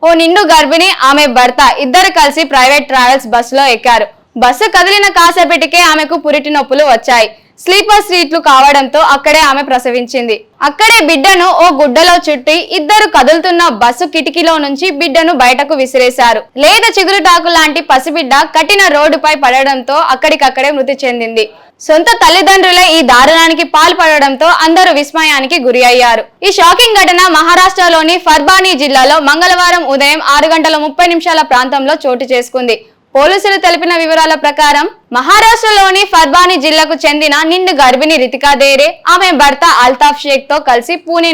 ఓ నిండు గర్భిణి ఆమె భర్త ఇద్దరు కలిసి ప్రైవేట్ ట్రావెల్స్ బస్సులో ఎక్కారు. బస్సు కదిలిన కాసేపటికే ఆమెకు పురిటి నొప్పులు వచ్చాయి. స్లీపర్ సీట్లు కావడంతో అక్కడే ఆమె ప్రసవించింది. అక్కడే బిడ్డను ఓ గుడ్డలో చుట్టి ఇద్దరు కదులుతున్న బస్సు కిటికీలో నుంచి బిడ్డను బయటకు విసిరేశారు. లేత చిగురుటాకు లాంటి పసిబిడ్డ కఠిన రోడ్డుపై పడడంతో అక్కడికక్కడే మృతి చెందింది. సొంత తల్లిదండ్రులే ఈ దారుణానికి పాల్పడడంతో అందరూ విస్మయానికి గురి అయ్యారు. ఈ షాకింగ్ ఘటన మహారాష్ట్రలోని ఫర్బానీ జిల్లాలో మంగళవారం ఉదయం 6:30 ప్రాంతంలో చోటు చేసుకుంది. పోలీసులు తెలిపిన వివరాల ప్రకారం మహారాష్ట్రలోని ఫర్బానీ జిల్లాకు చెందిన నిండు గర్భిణి రితికా దేరే ఆమె భర్త అల్తాఫ్ షేక్ తో కలిసి పూణే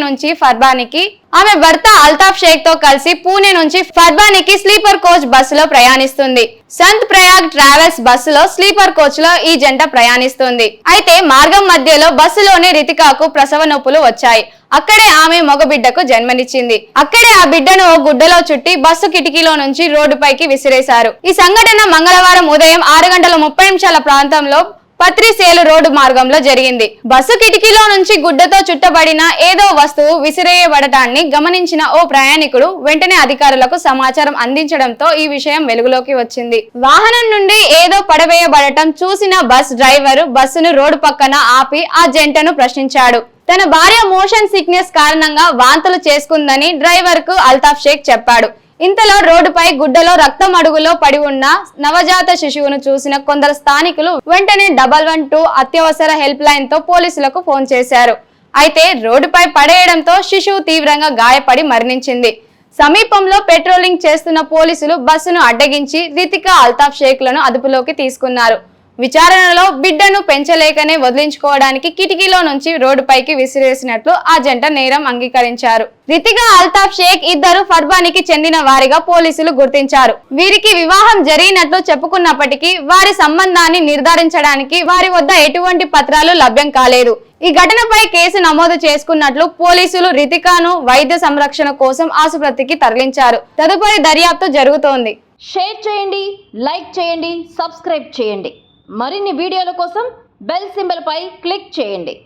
నుంచి ఫర్బానీకి స్లీపర్ కోచ్ బస్సులో ప్రయాణిస్తుంది. సంత్ ప్రయాగ్ ట్రావెల్స్ బస్సులో స్లీపర్ కోచ్ లో ఈ జంట ప్రయాణిస్తుంది. అయితే మార్గం మధ్యలో బస్సులోని రితికాకు ప్రసవ నొప్పులు వచ్చాయి. అక్కడే ఆమె మగబిడ్డకు జన్మనిచ్చింది. అక్కడే ఆ బిడ్డను ఓ గుడ్డలో చుట్టి బస్సు కిటికీలో నుంచి రోడ్డుపైకి విసిరేశారు. ఈ సంఘటన మంగళవారం ఉదయం 6:30 ప్రాంతంలో పత్రిసేలు రోడ్డు మార్గంలో జరిగింది. బస్సు కిటికీలో నుంచి గుడ్డతో చుట్టబడిన ఏదో వస్తువు విసిరేయబడటాన్ని గమనించిన ఓ ప్రయాణికుడు వెంటనే అధికారులకు సమాచారం అందించడంతో ఈ విషయం వెలుగులోకి వచ్చింది. వాహనం నుండి ఏదో పడవేయబడటం చూసిన బస్ డ్రైవర్ బస్సును రోడ్డు పక్కన ఆపి ఆ జంటను ప్రశ్నించాడు. తన భార్య మోషన్ సిక్నెస్ కారణంగా వాంతులు చేసుకుందని డ్రైవర్ కు అల్తాఫ్ షేక్ చెప్పాడు. ఇంతలో రోడ్డుపై గుడ్డలో రక్తం అడుగులో పడి ఉన్న నవజాత శిశువును చూసిన కొందరు స్థానికులు వెంటనే 112 అత్యవసర హెల్ప్ లైన్ తో పోలీసులకు ఫోన్ చేశారు. అయితే రోడ్డుపై పడేయడంతో శిశువు తీవ్రంగా గాయపడి మరణించింది. సమీపంలో పెట్రోలింగ్ చేస్తున్న పోలీసులు బస్సును అడ్డగించి రితికా అల్తాఫ్ షేక్ లను అదుపులోకి తీసుకున్నారు. విచారణలో బిడ్డను పెంచలేకనే వదిలించుకోవడానికి కిటికీలో నుంచి రోడ్డుపైకి విసిరేసినట్లు ఆ జంట నేరం అంగీకరించారు. రితికా అల్తాఫ్ షేక్ ఇద్దరు ఫర్బానీకి చెందిన వారిగా పోలీసులు గుర్తించారు. వీరికి వివాహం జరిగినట్లు చెప్పుకున్నప్పటికీ వారి సంబంధాన్ని నిర్ధారించడానికి వారి వద్ద ఎటువంటి పత్రాలు లభ్యం కాలేదు. ఈ ఘటనపై కేసు నమోదు చేసుకున్నట్లు పోలీసులు రితికాను వైద్య సంరక్షణ కోసం ఆసుపత్రికి తరలించారు. తదుపరి దర్యాప్తు జరుగుతోంది. షేర్ చేయండి, లైక్ చేయండి, సబ్స్క్రైబ్ చేయండి. మరిన్ని వీడియోల కోసం బెల్ సింబల్ పై క్లిక్ చేయండి.